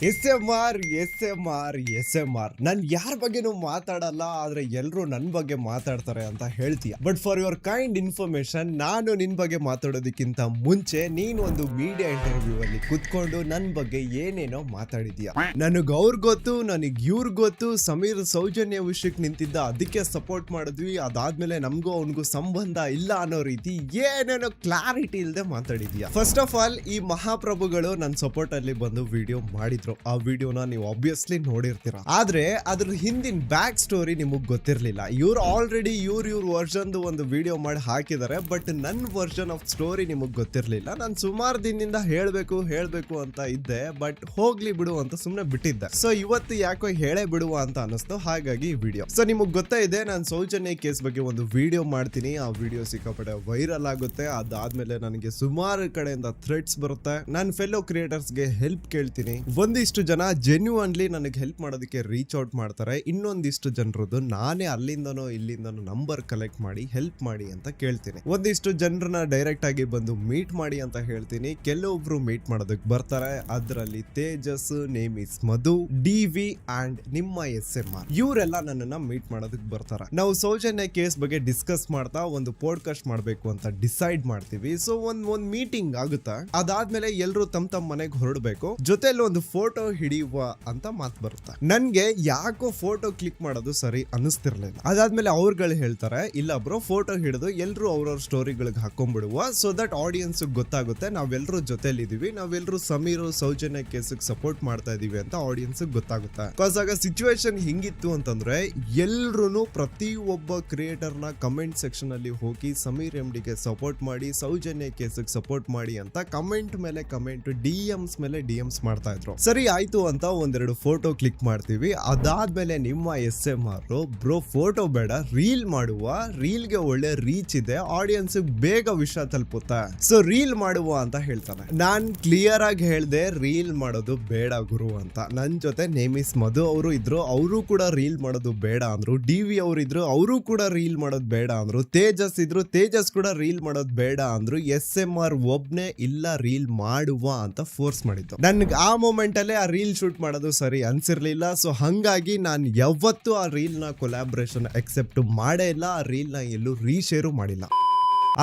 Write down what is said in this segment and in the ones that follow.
S M R ನಾನು ಯಾರ ಬಗ್ಗೆನೂ ಮಾತಾಡಲ್ಲ, ಆದ್ರೆ ಎಲ್ಲರೂ ನನ್ನ ಬಗ್ಗೆ ಮಾತಾಡ್ತಾರೆ ಅಂತ ಹೇಳ್ತೀಯ. But for your kind information, ನಾನು ನಿನ್ ಬಗ್ಗೆ ಮಾತಾಡೋದಕ್ಕಿಂತ ಮುಂಚೆ ನೀನು ಒಂದು ಮೀಡಿಯಾ ಇಂಟರ್ವ್ಯೂ ಅಲ್ಲಿ ಕುತ್ಕೊಂಡು ನನ್ನ ಬಗ್ಗೆ ಏನೇನೋ ಮಾತಾಡಿದ್ಯಾ. ನನಗ್ ಅವ್ರ ಗೊತ್ತು, ನನಗ್ ಇವ್ರ ಗೊತ್ತು, ಸಮೀರ್ ಸೌಜನ್ಯ ವಿಷಯಕ್ಕೆ ನಿಂತಿದ್ದ, ಅದಕ್ಕೆ ಸಪೋರ್ಟ್ ಮಾಡಿದ್ವಿ, ಅದಾದ್ಮೇಲೆ ನಮಗೂ ಅವನಿಗೂ ಸಂಬಂಧ ಇಲ್ಲ ಅನ್ನೋ ರೀತಿ ಏನೇನೋ ಕ್ಲಾರಿಟಿ ಇಲ್ಲದೆ ಮಾತಾಡಿದ್ಯಾ. ಫಸ್ಟ್ ಆಫ್ ಆಲ್, ಈ ಮಹಾಪ್ರಭುಗಳು ನನ್ನ ಸಪೋರ್ಟ್ ಅಲ್ಲಿ ಬಂದು ವಿಡಿಯೋ ಮಾಡಿದ್ರು. ಆ ವಿಡಿಯೋನ ನೀವು ಆಬ್ವಿಯಸ್ಲಿ ನೋಡಿರ್ತೀರ, ಆದ್ರೆ ಅದ್ರ ಹಿಂದಿನ ಬ್ಯಾಕ್ ಸ್ಟೋರಿ ನಿಮಗ್ ಗೊತ್ತಿರ್ಲಿಲ್ಲ. ಇವ್ರು ಆಲ್ರೆಡಿ ಇವ್ರ ವರ್ಷನ್ ಒಂದು ವಿಡಿಯೋ ಮಾಡಿ ಹಾಕಿದ್ದಾರೆ, ಬಟ್ ನನ್ನ ವರ್ಷನ್ ಆಫ್ ಸ್ಟೋರಿ ನಿಮಗ್ ಗೊತ್ತಿರ್ಲಿಲ್ಲ. ನಾನು ಸುಮಾರು ದಿನದಿಂದ ಹೇಳ್ಬೇಕು ಅಂತ ಇದ್ದೆ, ಬಟ್ ಹೋಗ್ಲಿ ಬಿಡು ಅಂತ ಸುಮ್ನೆ ಬಿಟ್ಟಿದ್ದೆ. ಸೊ ಇವತ್ತು ಯಾಕೋ ಹೇಳೇ ಬಿಡುವ ಅಂತ ಅನಿಸ್ತು, ಹಾಗಾಗಿ ಈ ವಿಡಿಯೋ. ಸೊ ನಿಮಗ್ ಗೊತ್ತಾ ಇದೆ, ನಾನು ಸೌಜನ್ಯ ಕೇಸ್ ಬಗ್ಗೆ ಒಂದು ವಿಡಿಯೋ ಮಾಡ್ತೀನಿ. ಆ ವಿಡಿಯೋ ಸಿಕ್ಕಾಪಟ್ಟೆ ವೈರಲ್ ಆಗುತ್ತೆ. ಅದಾದ್ಮೇಲೆ ನನಗೆ ಸುಮಾರು ಕಡೆಯಿಂದ ಥ್ರೆಡ್ಸ್ ಬರುತ್ತೆ. ನನ್ನ ಫೆಲೋ ಕ್ರಿಯೇಟರ್ಸ್ಗೆ ಹೆಲ್ಪ್ ಕೇಳ್ತೀನಿ. ಒಂದಿಷ್ಟು ಜನ ಜೆನ್ಯೂನ್ಲಿ ನನಗೆ ಹೆಲ್ಪ್ ಮಾಡೋದಕ್ಕೆ ರೀಚ್ ಔಟ್ ಮಾಡ್ತಾರೆ. ಇನ್ನೊಂದಿಷ್ಟು ಜನರದ್ದು ನಾನೇ ಅಲ್ಲಿಂದನೋ ಇಲ್ಲಿಂದನೋ ನಂಬರ್ ಕಲೆಕ್ಟ್ ಮಾಡಿ ಹೆಲ್ಪ್ ಮಾಡಿ ಅಂತ ಕೇಳ್ತೀನಿ. ಒಂದಿಷ್ಟು ಜನರನ್ನ ಡೈರೆಕ್ಟ್ ಆಗಿ ಬಂದು ಮೀಟ್ ಮಾಡಿ ಅಂತ ಹೇಳ್ತೀನಿ. ಕೆಲವೊಬ್ರು ಮೀಟ್ ಮಾಡೋದಕ್ಕೆ ಬರ್ತಾರೆ. ಅದರಲ್ಲಿ Tejas, name is Madhu, DV and ನಿಮ್ಮ ಎಸ್.ಎಂ.ಆರ್ ಇವರೆಲ್ಲ ನನ್ನನ್ನ ಮೀಟ್ ಮಾಡೋದಕ್ಕೆ ಬರ್ತಾರೆ. ನಾವು ಸೌಜನ್ಯ ಕೇಸ್ ಬಗ್ಗೆ ಡಿಸ್ಕಸ್ ಮಾಡ್ತಾ ಒಂದು ಪಾಡ್ಕಾಸ್ಟ್ ಮಾಡ್ಬೇಕು ಅಂತ ಡಿಸೈಡ್ ಮಾಡ್ತೀವಿ. ಸೊ ಒಂದ್ ಮೀಟಿಂಗ್ ಆಗುತ್ತಾ. ಅದಾದ್ಮೇಲೆ ಎಲ್ಲರೂ ತಮ್ಮ ಮನೆಗೆ ಹೊರಡ್ಬೇಕು. ಜೊತೆಲಿ ಒಂದು ಫೋಟೋ ಹಿಡಿಯುವ ಅಂತ ಮಾತು ಬರುತ್ತೆ. ನನ್ಗೆ ಯಾಕೋ ಫೋಟೋ ಕ್ಲಿಕ್ ಮಾಡೋದು ಸರಿ ಅನಿಸ್ತಿರ್ಲಿಲ್ಲ. ಅದಾದ್ಮೇಲೆ ಅವ್ರುಗಳು ಹೇಳ್ತಾರೆ, ಇಲ್ಲ ಬ್ರೋ, ಫೋಟೋ ಹಿಡಿದು ಎಲ್ರು ಅವ್ರವ್ರ ಸ್ಟೋರಿಗಳಿಗೆ ಹಾಕೊಂಡ್ಬಿಡುವ, ಸೊ ದಟ್ ಆಡಿಯನ್ಸ್ ಗೊತ್ತಾಗುತ್ತೆ ನಾವೆಲ್ಲರೂ ಜೊತೆಲಿ ಇದೀವಿ, ನಾವೆಲ್ಲರೂ ಸಮೀರ್ ಸೌಜನ್ಯ ಕೇಸಿಗೆ ಸಪೋರ್ಟ್ ಮಾಡ್ತಾ ಇದೀವಿ ಅಂತ ಆಡಿಯನ್ಸ್ ಗೊತ್ತಾಗುತ್ತೆ. ಬಿಕಾಸ್ ಆಗ ಸಿಚುವೇಶನ್ ಹಿಂಗಿತ್ತು ಅಂತಂದ್ರೆ, ಎಲ್ರು ಪ್ರತಿ ಒಬ್ಬ ಕ್ರಿಯೇಟರ್ ನ ಕಮೆಂಟ್ ಸೆಕ್ಷನ್ ಅಲ್ಲಿ ಹೋಗಿ ಸಮೀರ್ ಎಂಡಿಗೆ ಸಪೋರ್ಟ್ ಮಾಡಿ, ಸೌಜನ್ಯ ಕೇಸಿಗೆ ಸಪೋರ್ಟ್ ಮಾಡಿ ಅಂತ ಕಮೆಂಟ್ ಮೇಲೆ ಕಮೆಂಟ್, ಡಿಎಮ್ಸ್ ಮೇಲೆ ಡಿಎಮ್ಸ್ ಮಾಡ್ತಾ ಇದ್ರು. ಸರಿ ಆಯ್ತು ಅಂತ ಒಂದೆರಡು ಫೋಟೋ ಕ್ಲಿಕ್ ಮಾಡ್ತೀವಿ. ಅದಾದ್ಮೇಲೆ ನಿಮ್ಮ ಎಸ್.ಎಂ.ಆರ್ ಬ್ರೋ ಫೋಟೋ ಬೇಡ, ರೀಲ್ ಮಾಡುವ, ರೀಲ್ಗೆ ಒಳ್ಳೆ ರೀಚ್ ಇದೆ, ಆಡಿಯನ್ಸ್ ಬೇಗ ವಿಷಯ ತಲುಪುತ್ತೆ, ಸೊ ರೀಲ್ ಮಾಡುವ ಅಂತ ಹೇಳ್ತಾನೆ. ನಾನ್ ಕ್ಲಿಯರ್ ಆಗಿ ಹೇಳ್ದೆ, ರೀಲ್ ಮಾಡೋದು ಬೇಡ ಗುರು ಅಂತ. ನನ್ ಜೊತೆ ನೇಮ್ ಇಸ್ ಮಧು ಅವರು ಇದ್ರು, ಅವರು ಕೂಡ ರೀಲ್ ಮಾಡೋದು ಬೇಡ ಅಂದ್ರು. ಡಿವಿ ಅವರು ಇದ್ರು, ಅವರು ಕೂಡ ರೀಲ್ ಮಾಡೋದು ಬೇಡ ಅಂದ್ರು. ತೇಜಸ್ ಇದ್ರು, ತೇಜಸ್ ಕೂಡ ರೀಲ್ ಮಾಡೋದು ಬೇಡ ಅಂದ್ರು. ಎಸ್.ಎಂ.ಆರ್ ಒಬ್ನೇ ಇಲ್ಲ ರೀಲ್ ಮಾಡುವ ಅಂತ ಫೋರ್ಸ್ ಮಾಡಿದ್ದು. ನನ್ಗೆ ಆ ಮೂಮೆಂಟ್ ಅಲ್ಲೇ ಆ ರೀಲ್ ಶೂಟ್ ಮಾಡೋದು ಸರಿ ಅನ್ಸಿರ್ಲಿಲ್ಲ. ಸೊ ಹಂಗಾಗಿ ನಾನು ಯಾವತ್ತೂ ಆ ರೀಲ್ ನ ಕೊಲಾಬ್ರೇಷನ್ ಎಕ್ಸೆಪ್ಟ್ ಮಾಡೇ ಇಲ್ಲ. ಆ ರೀಲ್ ನ ಎಲ್ಲೂ ರೀಶೇರು ಮಾಡಿಲ್ಲ.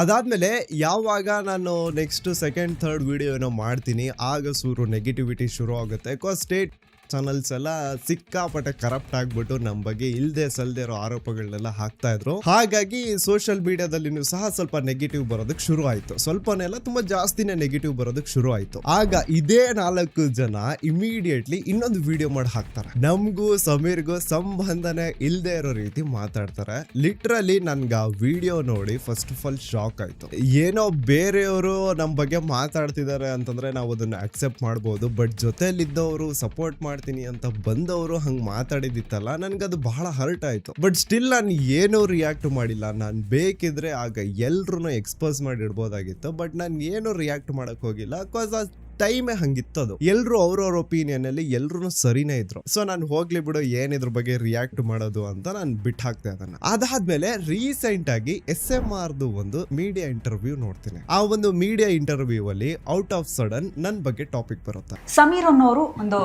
ಅದಾದ್ಮೇಲೆ ಯಾವಾಗ ನಾನು ನೆಕ್ಸ್ಟ್ ಸೆಕೆಂಡ್ ಥರ್ಡ್ ವಿಡಿಯೋ ಏನೋ ಮಾಡ್ತೀನಿ, ಆಗ ನೆಗೆಟಿವಿಟಿ ಶುರು ಆಗುತ್ತೆ. ಸ್ಟೇಟ್ ಚಾನಲ್ಸ್ ಎಲ್ಲ ಸಿಕ್ಕಾಪಟ್ಟೆ ಕರಪ್ಟ್ ಆಗ್ಬಿಟ್ಟು ನಮ್ಮ ಬಗ್ಗೆ ಇಲ್ದೆ ಸಲ್ದೇ ಇರೋ ಆರೋಪಗಳನ್ನೆಲ್ಲ ಹಾಕ್ತಾ ಇದ್ರು. ಹಾಗಾಗಿ ಸೋಷಿಯಲ್ ಮೀಡಿಯಾದಲ್ಲಿ ಸಹ ಸ್ವಲ್ಪ ನೆಗೆಟಿವ್ ಬರೋದಕ್ಕೆ ಶುರು ಆಯ್ತು. ಸ್ವಲ್ಪನೆಲ್ಲ ತುಂಬಾ ಜಾಸ್ತಿನೇ ನೆಗೆಟಿವ್ ಬರೋದಕ್ಕೆ ಶುರು ಆಯ್ತು. ಆಗ ಇದೇ 4 ಜನ ಇಮಿಡಿಯೇಟ್ಲಿ ಇನ್ನೊಂದು ವಿಡಿಯೋ ಮಾಡಿ ಹಾಕ್ತಾರೆ. ನಮ್ಗೂ ಸಮೀರ್ಗೂ ಸಂಬಂಧನೇ ಇಲ್ದೇ ಇರೋ ರೀತಿ ಮಾತಾಡ್ತಾರೆ. ಲಿಟ್ರಲಿ ನನ್ಗೆ ಆ ವಿಡಿಯೋ ನೋಡಿ ಫಸ್ಟ್ ಆಫ್ ಆಲ್ ಶಾಕ್ ಆಯ್ತು. ಏನೋ ಬೇರೆಯವರು ನಮ್ಮ ಬಗ್ಗೆ ಮಾತಾಡ್ತಿದ್ದಾರೆ ಅಂತಂದ್ರೆ ನಾವು ಅದನ್ನ ಅಕ್ಸೆಪ್ಟ್ ಮಾಡ್ಬೋದು, ಬಟ್ ಜೊತೆಲಿದ್ದವರು ಸಪೋರ್ಟ್ ಮಾಡಿ ಅಂತ ಬಂದವರು ಹಂಗ್ ಮಾತಾಡಿದಿತ್ತಲ್ಲ, ನನ್ಗದು ಬಹಳ ಹರ್ಟ್ ಆಯ್ತು. ಬಟ್ ಸ್ಟಿಲ್ ನಾನು ಏನೂ ರಿಯಾಕ್ಟ್ ಮಾಡಿಲ್ಲ. ನಾನು ಬೇಕಿದ್ರೆ ಆಗ ಎಲ್ರು ಎಕ್ಸ್ಪೋಸ್ ಮಾಡಿ ಇಡ್ಬೋದಾಗಿತ್ತು, ಬಟ್ ನಾನು ಏನೂ ರಿಯಾಕ್ಟ್ ಮಾಡಕ್ ಹೋಗಿಲ್ಲ. ಬಿಕಾಸ್ ಆ ಟೈಮೇ ಹಂಗಿತ್ತು. ಅದು ಎಲ್ರು ಅವ್ರವ್ರ ಒಪಿನಿಯನ್ ಅಲ್ಲಿ ಎಲ್ರು ಸರಿನೇ ಇದ್ರು. ಸೊ ನಾನು ಹೋಗ್ಲಿ ಬಿಡು, ಏನಿದ್ರ ಬಗ್ಗೆ ರಿಯಾಕ್ಟ್ ಮಾಡೋದು ಅಂತ ನಾನು ಬಿಟ್ಟು ಹಾಕ್ತೆ ಅದನ್ನ. ಅದಾದ್ಮೇಲೆ ರೀಸೆಂಟ್ ಆಗಿ ಎಸ್.ಎಂ.ಆರ್ ಒಂದು ಮೀಡಿಯಾ ಇಂಟರ್ವ್ಯೂ ನೋಡ್ತೀನಿ. ಆ ಒಂದು ಮೀಡಿಯಾ ಇಂಟರ್ವ್ಯೂ ಅಲ್ಲಿ ಔಟ್ ಆಫ್ ಸಡನ್ ನನ್ ಬಗ್ಗೆ ಟಾಪಿಕ್ ಬರುತ್ತೆ. ಸಮೀರ್ ಅನ್ನೋರು ಒಂದು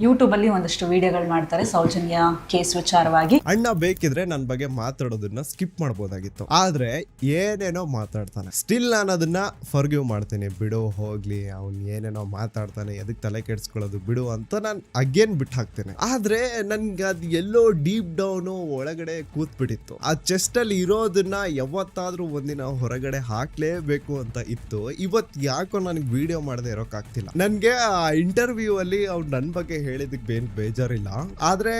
ಯೂಟ್ಯೂಬ್ ಅಲ್ಲಿ ಒಂದಷ್ಟು ವಿಡಿಯೋಗಳು ಮಾಡ್ತಾರೆ ಸೌಜನ್ಯ ಕೇಸ್ ವಿಚಾರವಾಗಿ. ಅಣ್ಣ ಬೇಕಿದ್ರೆ ನನ್ನ ಬಗ್ಗೆ ಮಾತಾಡೋದನ್ನ ಸ್ಕಿಪ್ ಮಾಡ್ಬೋದಾಗಿತ್ತು, ಆದ್ರೆ ಏನೇನೋ ಮಾತಾಡ್ತಾನೆ. ಸ್ಟಿಲ್ ನಾನು ಅದನ್ನ ಫರ್ಗಿವ್ ಮಾಡ್ತೀನಿ. ಬಿಡು ಹೋಗ್ಲಿ, ಅವ್ನ್ ಏನೇನೋ ಮಾತಾಡ್ತಾನೆ, ಅದಕ್ಕೆ ತಲೆ ಕೆಡ್ಸ್ಕೊಳ್ಳೋದು ಬಿಡು ಅಂತ ನಾನು ಅಗೇನ್ ಬಿಟ್ಟು ಹಾಕ್ತೇನೆ. ಆದ್ರೆ ನನ್ಗೆ ಅದು ಎಲ್ಲೋ ಡೀಪ್ ಡೌನ್ ಒಳಗಡೆ ಕೂತ್ಬಿಟ್ಟಿತ್ತು. ಆ ಚೆಸ್ಟ್ ಅಲ್ಲಿ ಇರೋದನ್ನ ಯಾವತ್ತಾದ್ರೂ ಒಂದಿನ ಹೊರಗಡೆ ಹಾಕ್ಲೇಬೇಕು ಅಂತ ಇತ್ತು. ಇವತ್ತು ಯಾಕೋ ನನಗೆ ವಿಡಿಯೋ ಮಾಡದೆ ಇರೋಕ್ ಆಗ್ತಿಲ್ಲ. ನನ್ಗೆ ಆ ಇಂಟರ್ವ್ಯೂ ಅಲ್ಲಿ ಅವ್ರು ನನ್ನ ಬಗ್ಗೆ ಹೇಳಿದಕ್ಕೆ ಬೇನ್ ಬೇಜಾರಿಲ್ಲ, ಆದ್ರೆ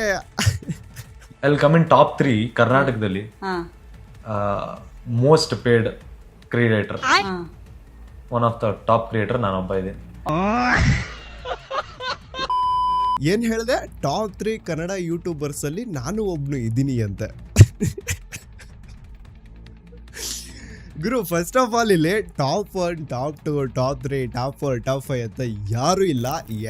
ಅಲ್ಲಿ ಕಮೆಂಟ್ ಟಾಪ್ 3 ಕರ್ನಾಟಕದಲ್ಲಿ most paid creator, one of the top creator ನಾನೊಬ್ಬ ಇದ್ದೀನಿ. ಏನ್ ಹೇಳಿದೆ? ಟಾಪ್ 3 ಕನ್ನಡ ಯೂಟ್ಯೂಬರ್ಸ್ ಅಲ್ಲಿ ನಾನು ಒಬ್ನು ಇದ್ದೀನಿ ಅಂತೆ. ಗುರು ಫಸ್ಟ್ ಆಫ್ ಆಲ್ ಇಲ್ಲಿ top 1, top 2, top 3, top 4, top 5 ಅಂತ ಯಾರು ಇಲ್ಲ.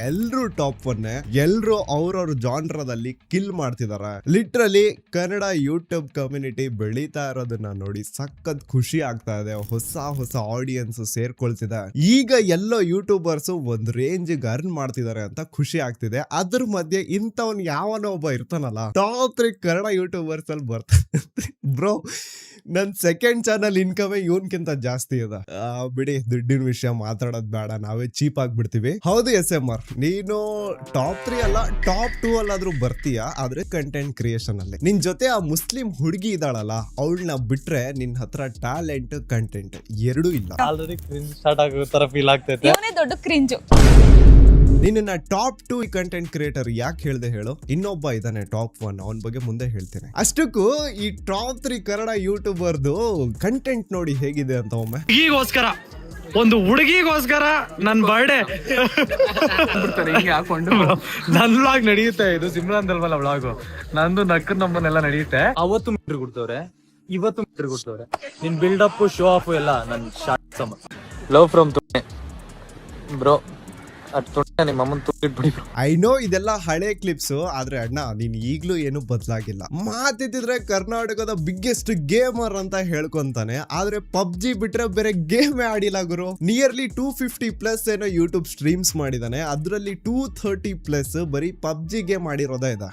ಎಲ್ರು ಟಾಪ್ 1. ಎಲ್ರು ಅವ್ರವ್ರ ಜಾನ್ರದಲ್ಲಿ ಕಿಲ್ ಮಾಡ್ತಿದಾರೆ. ಲಿಟ್ರಲಿ ಕನ್ನಡ ಯೂಟ್ಯೂಬ್ ಕಮ್ಯುನಿಟಿ ಬೆಳೀತಾ ಇರೋದನ್ನ ನೋಡಿ ಸಖತ್ ಖುಷಿ ಆಗ್ತಾ ಇದೆ. ಹೊಸ ಆಡಿಯನ್ಸ್ ಸೇರ್ಕೊಳ್ತಿದೆ. ಈಗ ಎಲ್ಲೋ ಯೂಟ್ಯೂಬರ್ಸ್ ಒಂದ್ ರೇಂಜ್ ಅರ್ನ್ ಮಾಡ್ತಿದ್ದಾರೆ ಅಂತ ಖುಷಿ ಆಗ್ತಿದೆ. ಅದ್ರ ಮಧ್ಯೆ ಇಂಥವನ್ ಯಾವನೋ ಒಬ್ಬ ಇರ್ತಾನಲ್ಲ, ಟಾಪ್ 3 ಕನ್ನಡ ಯೂಟ್ಯೂಬರ್ಸ್ ಅಲ್ಲಿ ಬರ್ತಾನೆ. ಬ್ರೋ ನನ್ ಸೆಕೆಂಡ್ ಚಾನಲ್ ಇನ್ಕಮ್ ಇವನ್ಕಿಂತ ಜಾಸ್ತಿ ಇದೆ. ಬಿಡಿ, ದುಡ್ಡಿನ ವಿಷಯ ಮಾತಾಡೋದ್ ಬೇಡ, ನಾವೇ ಚೀಪ್ ಆಗ್ಬಿಡ್ತೀವಿ. ಹೌದು SMR, ನೀನು ಟಾಪ್ 3 ಅಲ್ಲ ಟಾಪ್ 2 ಅಲ್ಲಾದ್ರೂ ಬರ್ತೀಯ, ಆದ್ರೆ ಕಂಟೆಂಟ್ ಕ್ರಿಯೇಷನ್ ಅಲ್ಲಿ. ನಿನ್ ಜೊತೆ ಆ ಮುಸ್ಲಿಂ ಹುಡುಗಿ ಇದ್ದಾಳಲ್ಲ, ಅವಳನ್ನ ಬಿಟ್ರೆ ನಿನ್ ಹತ್ರ ಟ್ಯಾಲೆಂಟ್ ಕಂಟೆಂಟ್ ಎರಡೂ ಇಲ್ಲ. ಆಲ್ರೆಡಿ ಕ್ರಿಂಜ್ ಸ್ಟಾರ್ಟ್ ಆಗೋ ತರ ಫೀಲ್ ಆಗ್ತೈತೆ. ಇವನೇ ದೊಡ್ಡ ಕ್ರಿಂಜು. ನಿನ್ನ ಟಾಪ್ 2 ಕಂಟೆಂಟ್ ಕ್ರಿಯೇಟರ್ ಯಾಕೆ ಹೇಳ್ದೆ ಹೇಳು? ಇನ್ನೊಬ್ಬ ಇದ್ದಾನೆ ಟಾಪ್ 1, ಅವನ ಬಗ್ಗೆ ಮುಂದೆ ಹೇಳ್ತೇನೆ. ಅಷ್ಟಕ್ಕೂ ಈ ಟಾಪ್ 3 ಕನ್ನಡ ಯೂಟ್ಯೂಬರ್ದು ಕಂಟೆಂಟ್ ನೋಡಿ ಹೇಗಿದೆ ಅಂತ ಒಮ್ಮೆ. ಒಂದು ಹುಡುಗಿಗೋಸ್ಕರ ನನ್ ಬರ್ಡೇ ನನ್ ವ್ಲಾಗ್ ನಡೆಯುತ್ತೆ. ಇದು ಸಿಮ್ರಾನ್ ದಲ್ವಲ್ಲ ವ್ಲಾಗ್, ನಂದು ನಕ್ಕದ್ ನಮ್ಮನ್ನೆಲ್ಲ ನಡೆಯುತ್ತೆ. ಅವತ್ತು ಮೀಟರ್ ಕೊಡ್ತವ್ರೆ, ಇವತ್ತು ಮೀಟರ್ ಕೊಡ್ತವ್ರೆ. ನಿನ್ ಬಿಲ್ಡಪ್ ಶೋ ಆಫ್ ಎಲ್ಲ ನನ್ ಶಾರ್ಟ್ ಸಮ. Love from bro. ನಿಮ್ಮ ಅಮ್ಮನ್ ತುಟ್ಟಿಟ್ಬಿಡಿ. ಐ ನೋ ಇದೆಲ್ಲ ಹಳೆ ಕ್ಲಿಪ್ಸ್, ಆದ್ರೆ ಅಣ್ಣ ನೀನ್ ಈಗ್ಲೂ ಏನು ಬದಲಾಗಿಲ್ಲ. ಮಾತಿದ್ರೆ ಕರ್ನಾಟಕದ ಬಿಗ್ಗೆಸ್ಟ್ ಗೇಮರ್ ಅಂತ ಹೇಳ್ಕೊಂತಾನೆ, ಆದ್ರೆ ಪಬ್ಜಿ ಬಿಟ್ರೆ ಬೇರೆ ಗೇಮ್ ಆಡಿಲ್ಲ ಗುರು. ನಿಯರ್ಲಿ 250+ ಏನೋ ಯೂಟ್ಯೂಬ್ ಸ್ಟ್ರೀಮ್ಸ್ ಮಾಡಿದಾನೆ, ಅದ್ರಲ್ಲಿ 230+ ಬರೀ ಪಬ್ಜಿ ಗೇಮ್ ಆಡಿರೋದೇ ಇದೆ.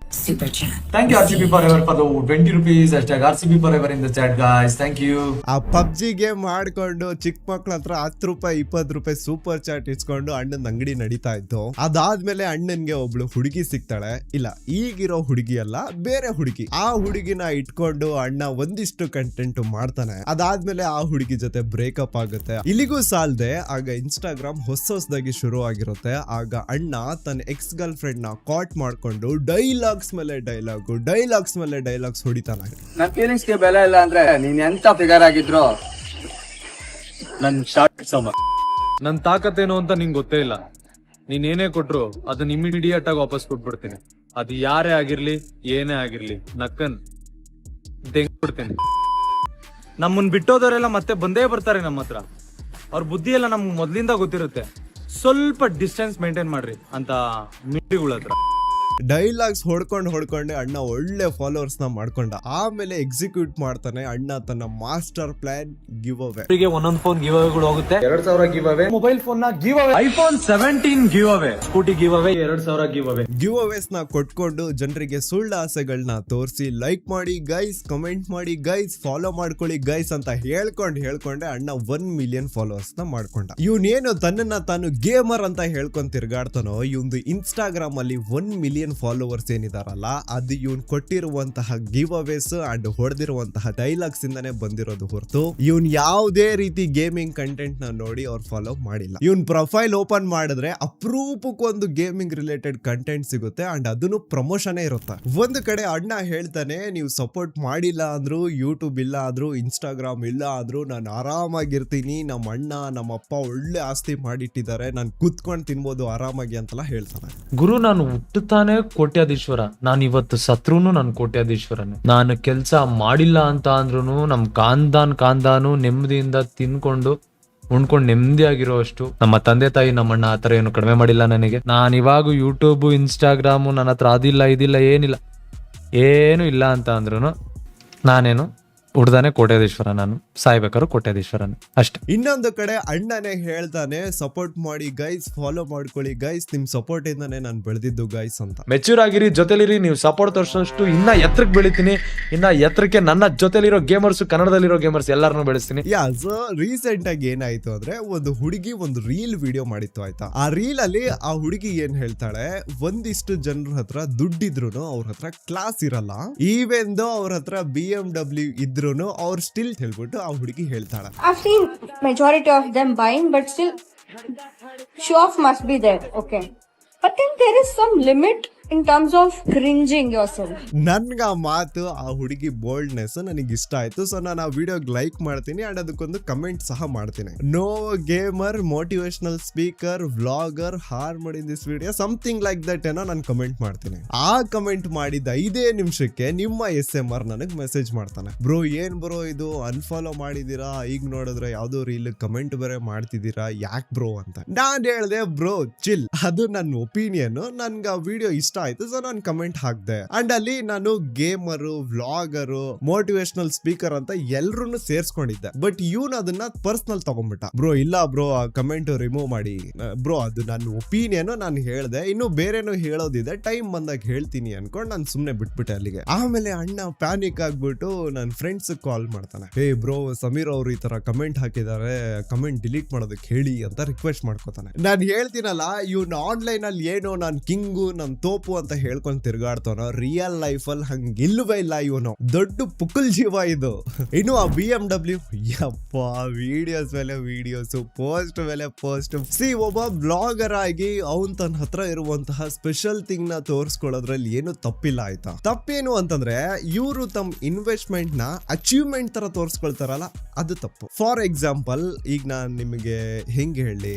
Thank you RCB Forever for the 20 rupees. #RCB Forever in the chat guys. Thank you. ಆ ಪಬ್ಜಿ ಗೇಮ್ ಮಾಡ್ಕೊಂಡು ಚಿಕ್ಕ ಮಕ್ಳ ಹತ್ರ 10 ರೂಪಾಯಿ 20 ರೂಪಾಯಿ ಸೂಪರ್ ಚಾಟ್ ಇಸ್ಕೊಂಡು ಅಣ್ಣನ ಅಂಗಡಿ ನಡೀತಾ ಇತ್ತು. ಅದಾದ್ಮೇಲೆ ಅಣ್ಣನ್ಗೆ ಒಬ್ಳು ಹುಡುಗಿ ಸಿಗ್ತಾಳೆ. ಇಲ್ಲ, ಈಗಿರೋ ಹುಡುಗಿ ಅಲ್ಲ, ಬೇರೆ ಹುಡುಗಿ. ಆ ಹುಡುಗಿನ ಇಟ್ಕೊಂಡು ಅಣ್ಣ ಒಂದಿಷ್ಟು ಕಂಟೆಂಟ್ ಮಾಡ್ತಾನೆ. ಅದಾದ್ಮೇಲೆ ಆ ಹುಡುಗಿ ಜೊತೆ ಬ್ರೇಕಪ್ ಆಗುತ್ತೆ. ಇಲ್ಲಿಗೂ ಸಾಲದೆ ಆಗ ಇನ್ಸ್ಟಾಗ್ರಾಮ್ ಹೊಸದಾಗಿ ಶುರು ಆಗಿರುತ್ತೆ. ಆಗ ಅಣ್ಣ ತನ್ನ ಎಕ್ಸ್ ಗರ್ಲ್ ಫ್ರೆಂಡ್ ನ ಕಾಟ್ ಮಾಡ್ಕೊಂಡು ಡೈಲಾಗ್ಸ್ ಮೇಲೆ ಡೈಲಾಗ್ಸ್ ಹೊಡಿತಾನೆ. ನನ್ ಫೀಲಿಂಗ್ಸ್ ಗೆ ಬೆಲೆ ಇಲ್ಲ ಅಂದ್ರೆ ನೀನ್ ಎಂತ ಫಿಗರ್ ಆಗಿದ್ರು ನನ್ ಶಾರ್ಟ್ ಸಮ. ನನ್ ತಾಕತ್ತೇನು ಅಂತ ನಿಂಗೆ ಗೊತ್ತೇ ಇಲ್ಲ. ನೀನ್ ಏನೇ ಕೊಟ್ರು ಅದನ್ನ ಇಮಿಡಿಯೇಟ್ ಆಗಿ ವಾಪಸ್ ಕೊಟ್ಬಿಡ್ತೀನಿ. ಅದು ಯಾರೇ ಆಗಿರ್ಲಿ, ಏನೇ ಆಗಿರ್ಲಿ, ನಕ್ಕನ್ ಬಿಡ್ತೀನಿ. ನಮ್ಮನ್ ಬಿಟ್ಟೋದವರೆಲ್ಲ ಮತ್ತೆ ಬಂದೇ ಬರ್ತಾರೆ ನಮ್ಮ ಹತ್ರ. ಅವ್ರ ಬುದ್ಧಿ ಎಲ್ಲ ನಮ್ಗೆ ಮೊದ್ಲಿಂದ ಗೊತ್ತಿರುತ್ತೆ. ಸ್ವಲ್ಪ ಡಿಸ್ಟೆನ್ಸ್ ಮೇಂಟೈನ್ ಮಾಡ್ರಿ ಅಂತ ಮಿಲಿಗಳ ಹತ್ರ. ಡೈಲಾಗ್ಸ್ ಹೊಡ್ಕೊಂಡೆ ಅಣ್ಣ ಒಳ್ಳೆ ಫಾಲೋವರ್ಸ್ ನ ಮಾಡ್ಕೊಂಡ. ಆಮೇಲೆ ಎಕ್ಸಿಕ್ಯೂಟ್ ಮಾಡ್ತಾನೆ ಅಣ್ಣ ತನ್ನ ಮಾಸ್ಟರ್ ಪ್ಲಾನ್ ಗಿವ್ ಅವೇ. ಒಂದೊಂದು ಫೋನ್ ಗಿವ್ ಅವೇಗಳು ಹೋಗುತ್ತೆ. 2000 ಗಿವ್ ಅವೇ, ಮೊಬೈಲ್ ಫೋನ್ ನ give away, iPhone 17 give away, scooty give away, 2000 give away. Giveaways ನ ಕೊಟ್ಕೊಂಡು ಜನರಿಗೆ ಸುಳ್ಳು ಆಸೆಗಳನ್ನ ತೋರಿಸಿ ಲೈಕ್ ಮಾಡಿ ಗೈಸ್, ಕಮೆಂಟ್ ಮಾಡಿ ಗೈಸ್, ಫಾಲೋ ಮಾಡ್ಕೊಳ್ಳಿ ಗೈಸ್ ಅಂತ ಹೇಳ್ಕೊಂಡೆ ಅಣ್ಣ 1 ಮಿಲಿಯನ್ ಫಾಲೋವರ್ಸ್ ನ ಮಾಡ್ಕೊಂಡ. ಇವನೇನು ತನ್ನನ್ನ ತಾನು ಗೇಮರ್ ಅಂತ ಹೇಳ್ಕೊಂಡ್ ತಿರ್ಗಾಡ್ತಾನೋ, ಇವಂದು ಇನ್ಸ್ಟಾಗ್ರಾಮ್ ಅಲ್ಲಿ 1 ಮಿಲಿಯನ್ ಫಾಲೋವರ್ಸ್ ಏನಿದಾರಲ್ಲ, ಅದು ಇವನ್ ಕೊಟ್ಟಿರುವಂತಹ ಗಿವ್ ಅವೇಸ್ ಅಂಡ್ ಹೊಡೆದಿರುವಂತಹ ಡೈಲಾಗ್ಸ್ ಇಂದಾನೆ ಬಂದಿರೋದು ಹೊರತು ಇವನ್ ಯಾವುದೇ ರೀತಿ ಗೇಮಿಂಗ್ ಕಂಟೆಂಟ್ ನ ನೋಡಿ ಅವ್ರು ಫಾಲೋ ಮಾಡಿಲ್ಲ. ಇವನ್ ಪ್ರೊಫೈಲ್ ಓಪನ್ ಮಾಡಿದ್ರೆ ಅಪರೂಪಕ್ಕೊಂದು ಗೇಮಿಂಗ್ ರಿಲೇಟೆಡ್ ಕಂಟೆಂಟ್ ಸಿಗುತ್ತೆ ಅಂಡ್ ಅದನ್ನು ಪ್ರಮೋಷನ್ ಇರುತ್ತೆ. ಒಂದು ಕಡೆ ಅಣ್ಣ ಹೇಳ್ತಾನೆ, ನೀವು ಸಪೋರ್ಟ್ ಮಾಡಿಲ್ಲ ಅಂದ್ರು, ಯೂಟ್ಯೂಬ್ ಇಲ್ಲ ಆದ್ರೂ, ಇನ್ಸ್ಟಾಗ್ರಾಮ್ ಇಲ್ಲ ಆದ್ರೂ ನಾನು ಆರಾಮಾಗಿರ್ತೀನಿ. ನಮ್ಮ ಅಣ್ಣ ನಮ್ಮಪ್ಪ ಒಳ್ಳೆ ಆಸ್ತಿ ಮಾಡಿಟ್ಟಿದ್ದಾರೆ, ನಾನು ಕುತ್ಕೊಂಡು ತಿನ್ಬೋದು ಆರಾಮಾಗಿ ಅಂತೆಲ್ಲ ಹೇಳ್ತಾನೆ. ಗುರು, ನಾನು ಹುಟ್ಟುತ್ತಾನೆ ಕೋಟ್ಯಾಧೀಶ್ವರ, ನಾನು ಇವತ್ತು ಸತ್ರುನು ನಾನು ಕೋಟ್ಯಾಧೀಶ್ವರನೇ. ನಾನು ಕೆಲಸ ಮಾಡಿಲ್ಲ ಅಂತ ಅಂದ್ರೂ ನಮ್ ಕಾಂದಾನು ನೆಮ್ಮದಿಯಿಂದ ತಿನ್ಕೊಂಡು ಉಣ್ಕೊಂಡು ನೆಮ್ಮದಿ ಆಗಿರೋ ಅಷ್ಟು ನಮ್ಮ ತಂದೆ ತಾಯಿ ನಮ್ಮಣ್ಣ ಆತರ ಏನು ಕಡಿಮೆ ಮಾಡಿಲ್ಲ ನನಗೆ. ನಾನು ಇವಾಗ ಯೂಟ್ಯೂಬ್ ಇನ್ಸ್ಟಾಗ್ರಾಮು ನನ್ನ ಹತ್ರ ಅದಿಲ್ಲ ಇದಿಲ್ಲ ಏನಿಲ್ಲ, ಏನು ಇಲ್ಲ ಅಂತ ಅಂದ್ರೂ ನಾನೇನು ಹುಡ್ದಾನೆ ಕೋಟ್ಯಾಧೀಶ್ವರ, ನಾನು ಸಾಯ್ಬೇಕಾದ್ರು ಕೋಟ್ಯಾಧೀಶ್ವರನೇ ಅಷ್ಟೇ. ಇನ್ನೊಂದು ಕಡೆ ಅಣ್ಣನೇ ಹೇಳ್ತಾನೆ, ಸಪೋರ್ಟ್ ಮಾಡಿ ಗೈಸ್, ಫಾಲೋ ಮಾಡ್ಕೊಳ್ಳಿ ಗೈಸ್, ನಿಮ್ ಸಪೋರ್ಟ್ ಇಂದಾನೆ ನಾನು ಬೆಳೆದಿದ್ದು ಗೈಸ್ ಅಂತ. ಮೆಚೂರ್ ಆಗಿರಿ, ಜೊತೆಲಿರಿ, ನೀವು ಸಪೋರ್ಟ್ ತೋರಿಸೋಷ್ಟು ಇನ್ನ ಎತ್ತರಕ್ಕೆ ಬೆಳಿತೀನಿ. ಇನ್ನ ಎತ್ತರಕ್ಕೆ ನನ್ನ ಜೊತೆಲಿರೋ ಗೇಮರ್ಸ್, ಕನ್ನಡದಲ್ಲಿರೋ ಗೇಮರ್ಸ್ ಎಲ್ಲಾರನ್ನೂ ಬೆಳೆಸ್ತೀನಿ. ಸೊ ರೀಸೆಂಟ್ ಆಗಿ ಏನಾಯ್ತು ಅಂದ್ರೆ, ಒಂದು ಹುಡುಗಿ ಒಂದು ರೀಲ್ ವಿಡಿಯೋ ಮಾಡಿತ್ತು ಆಯ್ತಾ. ಆ ರೀಲ್ ಅಲ್ಲಿ ಆ ಹುಡುಗಿ ಏನ್ ಹೇಳ್ತಾಳೆ, ಒಂದಿಷ್ಟು ಜನರ ಹತ್ರ ದುಡ್ಡಿದ್ರು ಅವ್ರ ಹತ್ರ ಕ್ಲಾಸ್ ಇರಲ್ಲ, ಈವೆನ್ ದೋ ಅವ್ರ ಹತ್ರ BMW ಇದ್ರು ಅವ್ರು ಸ್ಟಿಲ್ ಹೇಳ್ಬಿಟ್ಟು ಆ ಹುಡುಗಿ ಹೇಳ್ತಾಳೆ, I've seen majority of them buying, but still show off must be there, okay. But then there is some limit in terms of cringing yourself. ನನ್ಗ ಆ ಮಾತು, ಆ ಹುಡುಗಿ ಬೋಲ್ಡ್ನೆಸ್ ನನಗೆ ಇಷ್ಟ ಆಯ್ತು. ಸೊ ನಾನು ಆ ವಿಡಿಯೋಗೆ ಲೈಕ್ ಮಾಡ್ತೀನಿ ಅಂಡ್ ಅದಕ್ಕೊಂದು ಕಮೆಂಟ್ ಸಹ ಮಾಡ್ತೀನಿ. No gamer, motivational speaker, vlogger, harmed in this video, something like that ಏನೋ ನಾನು ಕಮೆಂಟ್ ಮಾಡ್ತೀನಿ. ಆ ಕಮೆಂಟ್ ಮಾಡಿದ 5 ನಿಮಿಷಕ್ಕೆ ನಿಮ್ಮ SMR ನನಗೆ ಮೆಸೇಜ್ ಮಾಡ್ತಾನೆ, ಬ್ರೋ ಏನ್ ಬ್ರೋ ಇದು ಅನ್ಫಾಲೋ ಮಾಡಿದೀರಾ, ಈಗ ನೋಡಿದ್ರೆ ಯಾವ್ದೋ ರೀಲ್ ಕಮೆಂಟ್ ಬೇರೆ ಮಾಡ್ತಿದ್ದೀರಾ, ಯಾಕೆ ಬ್ರೋ ಅಂತ. ನಾನ್ ಹೇಳ್ದೆ ಬ್ರೋ ಚಿಲ್, ಅದು ನನ್ನ ಒಪಿನಿಯನ್, ನನ್ಗೆ ಆ ವಿಡಿಯೋ ಇಷ್ಟ ಆಯ್ತು ಸೊ ನಾನು ಕಮೆಂಟ್ ಹಾಕ್ದೆ. ಅಂಡ್ ಅಲ್ಲಿ ನಾನು ಗೇಮರು, ವ್ಲಾಗರು, ಮೋಟಿವೇಶನಲ್ ಸ್ಪೀಕರ್ ಅಂತ ಎಲ್ರು ಸೇರ್ಸ್ಕೊಂಡಿದ್ದೆ. ಬಟ್ ಇವನು ಅದನ್ನ ಪರ್ಸನಲ್ ತಗೊಂಡ್ಬಿಟ್ಟ. ಬ್ರೋ ಇಲ್ಲ ಬ್ರೋ ಆ ಕಮೆಂಟ್ ರಿಮೂವ್ ಮಾಡಿ ಬ್ರೋ, ಅದು ನನ್ನ ಒಪಿನಿಯನ್, ನಾನು ಹೇಳ್ದೆ, ಇನ್ನು ಬೇರೆನೋ ಹೇಳೋದಿದೆ, ಟೈಮ್ ಬಂದಾಗ ಹೇಳ್ತೀನಿ ಅನ್ಕೊಂಡು ನಾನು ಸುಮ್ನೆ ಬಿಟ್ಬಿಟ್ಟೆ ಅಲ್ಲಿಗೆ. ಆಮೇಲೆ ಅಣ್ಣ ಪ್ಯಾನಿಕ್ ಆಗ್ಬಿಟ್ಟು ನನ್ನ ಫ್ರೆಂಡ್ಸ್ ಕಾಲ್ ಮಾಡ್ತಾನೆ, ಹೇ ಬ್ರೋ ಸಮೀರ್ ಅವರು ಈ ತರ ಕಮೆಂಟ್ ಹಾಕಿದ್ದಾರೆ, ಕಮೆಂಟ್ ಡಿಲೀಟ್ ಮಾಡೋದಕ್ಕೆ ಹೇಳಿ ಅಂತ ರಿಕ್ವೆಸ್ಟ್ ಮಾಡ್ಕೋತಾನೆ. ನಾನು ಹೇಳ್ತೀನಲ್ಲ, ಇವ್ನು ಆನ್ಲೈನ್ ಅಲ್ಲಿ ಏನೋ ನಾನು ಕಿಂಗು, ನನ್ ತೋಪು ಅಂತ ಹೇಳ್ಕೊಂಡ್ ತಿರ್ಗಾಡ್ತಾನೋ, ರಿಯಲ್ ಲೈಫ್ ಅಲ್ಲಿ ಹಂಗಿಲ್ವೇ ಇಲ್ಲ. ಇವನು ದೊಡ್ಡ ಪುಕ್ಕಲ್ ಜೀವ ಇದು. ಇನ್ನು ಆ BMW, ಯಪ್ಪ, ವಿಡಿಯೋಸ್ ಮೇಲೆ ವಿಡಿಯೋಸ್, ಪೋಸ್ಟ್ ಮೇಲೆ ಪೋಸ್ಟ್. ಒಬ್ಬ ಬ್ಲಾಗರ್ ಆಗಿ ಅವನ್ ತನ್ನ ಹತ್ರ ಇರುವಂತಹ ಸ್ಪೆಷಲ್ ಥಿಂಗ್ ನ ತೋರಿಸ್ಕೊಳ್ಳೋದ್ರಲ್ಲಿ ಏನು ತಪ್ಪಿಲ್ಲ ಆಯ್ತಾ. ತಪ್ಪೇನು ಅಂತಂದ್ರೆ ಇವರು ತಮ್ಮ ಇನ್ವೆಸ್ಟ್ಮೆಂಟ್ ನ ಅಚೀವ್ಮೆಂಟ್ ತರ ತೋರಿಸ್ಕೊಳ್ತಾರಲ್ಲ, ಅದು ತಪ್ಪು. ಫಾರ್ ಎಕ್ಸಾಂಪಲ್, ಈಗ ನಾನ್ ನಿಮಗೆ ಹೆಂಗೆ ಹೇಳಿ,